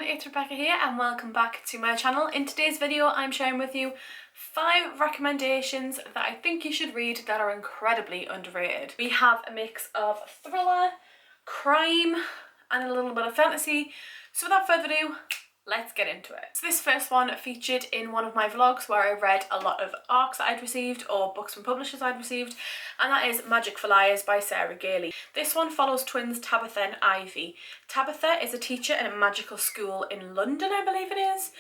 everyone, it's Rebecca here and welcome back to my channel. In today's video I'm sharing with you 5 recommendations that I think you should read that are incredibly underrated. We have a mix of thriller, crime and a little bit of fantasy, so without further ado, let's get into it. So this first one featured in one of my vlogs where I read a lot of ARCs that I'd received or books from publishers I'd received, and that is Magic for Liars by Sarah Gailey. This one follows twins Tabitha and Ivy. Tabitha is a teacher in a magical school in London, I believe it is,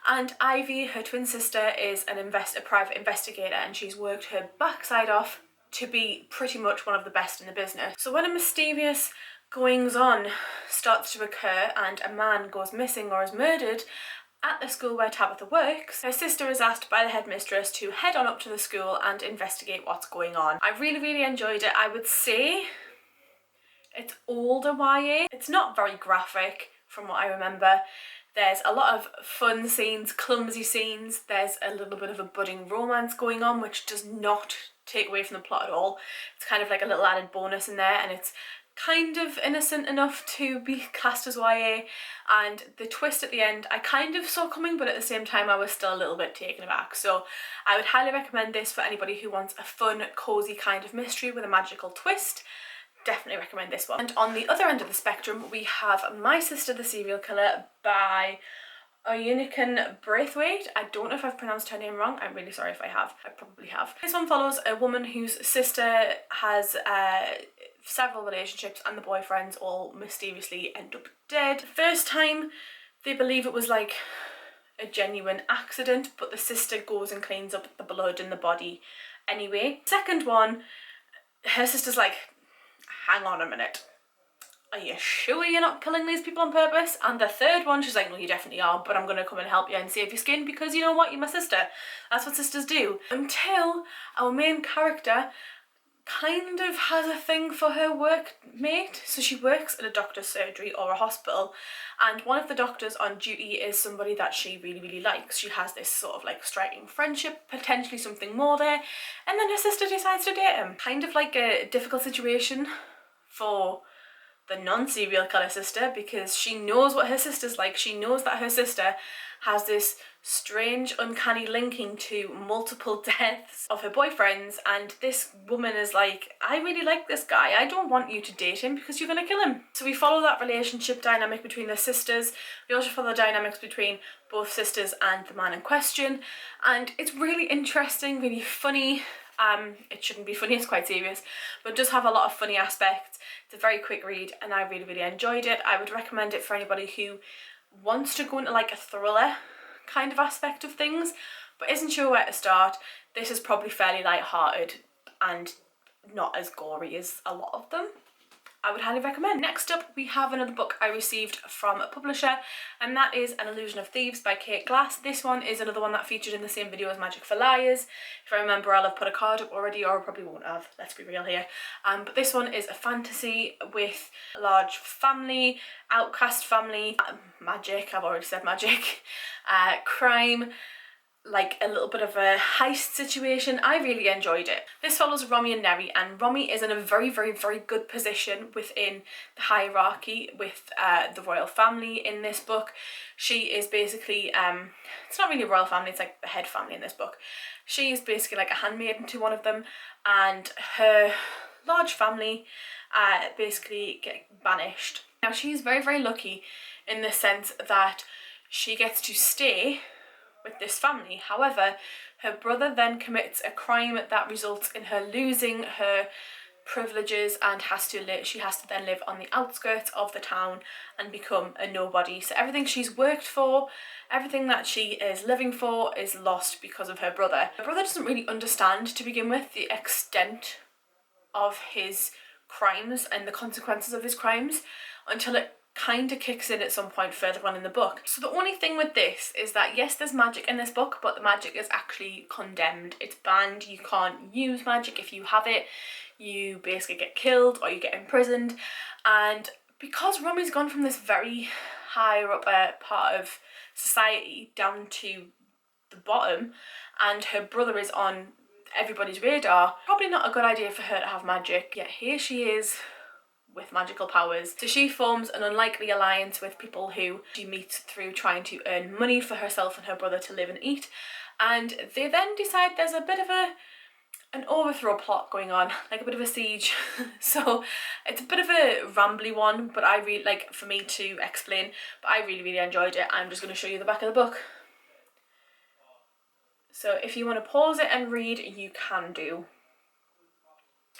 and Ivy, her twin sister, is a private investigator, and she's worked her backside off to be pretty much one of the best in the business. So when a mysterious goings-on starts to occur and a man goes missing or is murdered at the school where Tabitha works, her sister is asked by the headmistress to head on up to the school and investigate what's going on. I really enjoyed it. I would say it's older YA. It's not very graphic from what I remember. There's a lot of fun scenes, clumsy scenes. There's a little bit of a budding romance going on, which does not take away from the plot at all. It's kind of like a little added bonus in there, and it's kind of innocent enough to be classed as YA, and the twist at the end I kind of saw coming, but at the same time I was still a little bit taken aback. So I would highly recommend this for anybody who wants a fun, cosy kind of mystery with a magical twist. Definitely recommend this one. And on the other end of the spectrum we have My Sister the Serial Killer by Illusion Braithwaite. I don't know if I've pronounced her name wrong. I'm really sorry if I have. I probably have. This one follows a woman whose sister has several relationships and the boyfriends all mysteriously end up dead. The first time they believe it was like a genuine accident, but the sister goes and cleans up the blood in the body anyway. Second one, her sister's like, hang on a minute, are you sure you're not killing these people on purpose? And the third one, she's like, no, you definitely are, but I'm gonna come and help you and save your skin because you know what, you're my sister. That's what sisters do. Until our main character kind of has a thing for her workmate. So she works at a doctor's surgery or a hospital, and one of the doctors on duty is somebody that she really likes. She has this sort of like striking friendship, potentially something more there, and then her sister decides to date him. Kind of like a difficult situation for the non-serial killer sister, because she knows what her sister's like. She knows that her sister has this strange, uncanny linking to multiple deaths of her boyfriends, and this woman is like, I really like this guy, I don't want you to date him because you're gonna kill him. So we follow that relationship dynamic between the sisters. We also follow the dynamics between both sisters and the man in question, and it's really interesting, really funny. It shouldn't be funny, it's quite serious, but it does have a lot of funny aspects. It's a very quick read and I really enjoyed it. I would recommend it for anybody who wants to go into like a thriller kind of aspect of things but isn't sure where to start. This is probably fairly light-hearted and not as gory as a lot of them. I would highly recommend. Next up we have another book I received from a publisher, and that is An Illusion of Thieves by Kate Glass. This one is another one that featured in the same video as Magic for Liars. If I remember, I'll have put a card up already, or I probably won't have, let's be real here. But this one is a fantasy with a large family, outcast family, magic, I've already said magic, crime, like a little bit of a heist situation. I really enjoyed it. This follows Romy and Neri, and Romy is in a very good position within the hierarchy with the royal family in this book. She is basically, it's not really a royal family, it's like the head family in this book. She is basically like a handmaiden to one of them, and her large family basically get banished. Now she's very lucky in the sense that she gets to stay with this family. However, her brother then commits a crime that results in her losing her privileges and she has to then live on the outskirts of the town and become a nobody. So everything she's worked for, everything that she is living for is lost because of her brother. Her brother doesn't really understand to begin with the extent of his crimes and the consequences of his crimes until it kind of kicks in at some point further on in the book. So the only thing with this is that yes, there's magic in this book, but the magic is actually condemned. It's banned. You can't use magic. If you have it, you basically get killed or you get imprisoned. And because Romy's gone from this very higher up part of society down to the bottom, and her brother is on everybody's radar, probably not a good idea for her to have magic. Yet here she is with magical powers. So she forms an unlikely alliance with people who she meets through trying to earn money for herself and her brother to live and eat. And they then decide there's a bit of an overthrow plot going on, like a bit of a siege. So it's a bit of a rambly one, but I really, like, for me to explain, but I really enjoyed it. I'm just going to show you the back of the book. So if you want to pause it and read, you can do.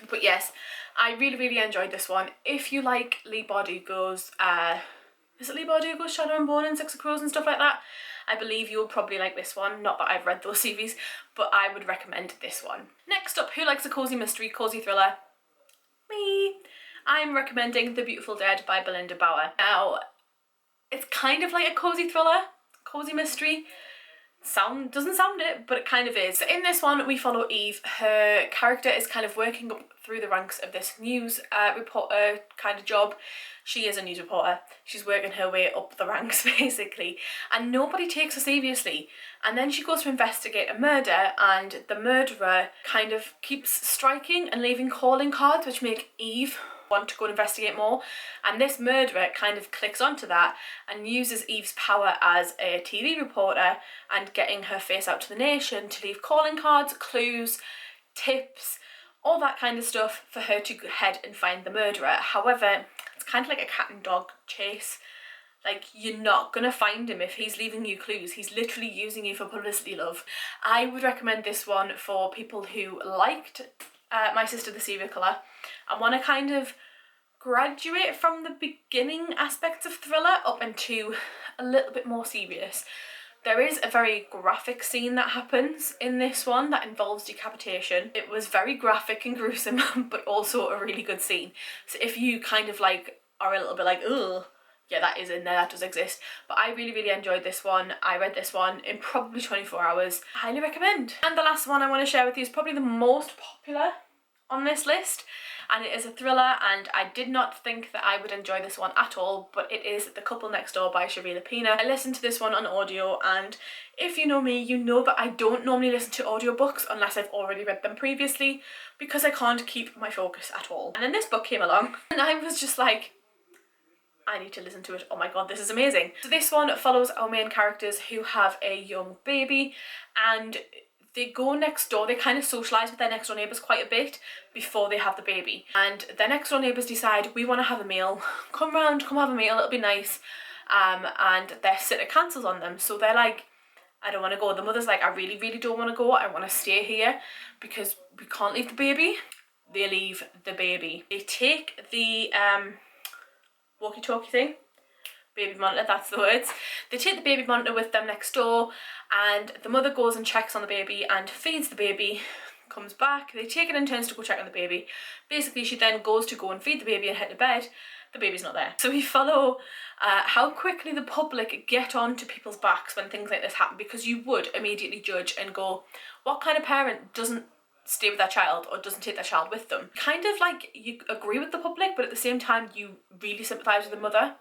But yes, I really enjoyed this one. If you like Leigh Bardugo's, is it Leigh Bardugo's Shadow and Bone and Six of Crows and stuff like that? I believe you'll probably like this one. Not that I've read those series, but I would recommend this one. Next up, who likes a cozy mystery, cozy thriller? Me. I'm recommending The Beautiful Dead by Belinda Bauer. Now, it's kind of like a cozy thriller, cozy mystery. Doesn't sound it, but it kind of is. So in this one we follow Eve. Her character is kind of working up through the ranks of this news reporter kind of job. She is a news reporter. She's working her way up the ranks basically, and nobody takes her seriously. And then she goes to investigate a murder, and the murderer kind of keeps striking and leaving calling cards which make Eve want to go and investigate more, and this murderer kind of clicks onto that and uses Eve's power as a TV reporter and getting her face out to the nation to leave calling cards, clues, tips, all that kind of stuff for her to head and find the murderer. However, it's kind of like a cat and dog chase. Like, you're not gonna find him if he's leaving you clues. He's literally using you for publicity, love. I would recommend this one for people who liked My Sister the Serial Killer and want to kind of graduate from the beginning aspects of thriller up into a little bit more serious. There is a very graphic scene that happens in this one that involves decapitation. It was very graphic and gruesome, but also a really good scene. So if you kind of like are a little bit like, ugh, yeah, that is in there, that does exist. But I really enjoyed this one. I read this one in probably 24 hours. Highly recommend. And the last one I want to share with you is probably the most popular on this list, and it is a thriller, and I did not think that I would enjoy this one at all, but it is The Couple Next Door by Shirley Lapina. I listened to this one on audio, and if you know me, you know that I don't normally listen to audiobooks unless I've already read them previously, because I can't keep my focus at all. And then this book came along and I was just like, I need to listen to it. Oh my god, this is amazing. So this one follows our main characters who have a young baby, and they go next door. They kind of socialise with their next door neighbours quite a bit before they have the baby. And their next door neighbours decide, we want to have a meal. Come round, come have a meal, it'll be nice. And their sitter cancels on them. So they're like, I don't want to go. The mother's like, I really don't want to go. I want to stay here because we can't leave the baby. They leave the baby. They take the walkie-talkie thing. Baby monitor, that's the words. They take the baby monitor with them next door, and the mother goes and checks on the baby and feeds the baby, comes back, they take it in turns to go check on the baby. Basically, she then goes to go and feed the baby and head to bed. The baby's not there. So we follow how quickly the public get onto people's backs when things like this happen, because you would immediately judge and go, what kind of parent doesn't stay with their child or doesn't take their child with them? Kind of like you agree with the public, but at the same time you really sympathise with the mother.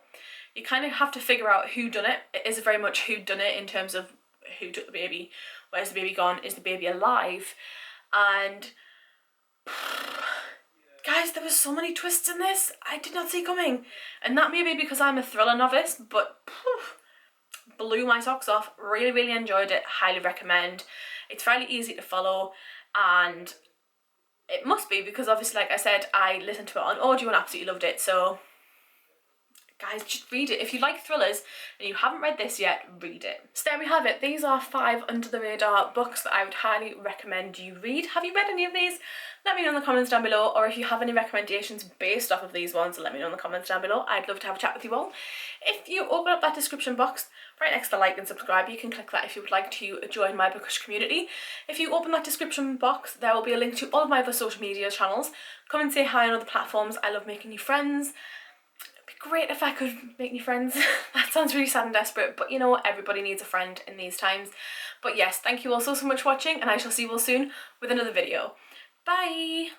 You kind of have to figure out who done it. It is very much who done it in terms of who took the baby. Where's the baby gone? Is the baby alive? And guys, there were so many twists in this I did not see coming. And that may be because I'm a thriller novice, but blew my socks off. Really enjoyed it. Highly recommend. It's fairly easy to follow, and it must be because obviously, like I said, I listened to it on audio and absolutely loved it. So guys, just read it. If you like thrillers and you haven't read this yet, read it. So there we have it. These are 5 under the radar books that I would highly recommend you read. Have you read any of these? Let me know in the comments down below, or if you have any recommendations based off of these ones, let me know in the comments down below. I'd love to have a chat with you all. If you open up that description box right next to like and subscribe, you can click that if you would like to join my bookish community. If you open that description box, there will be a link to all of my other social media channels. Come and say hi on other platforms. I love making new friends. Great if I could make new friends. That sounds really sad and desperate, but you know, everybody needs a friend in these times. But yes, thank you all so much for watching, and I shall see you all soon with another video. Bye!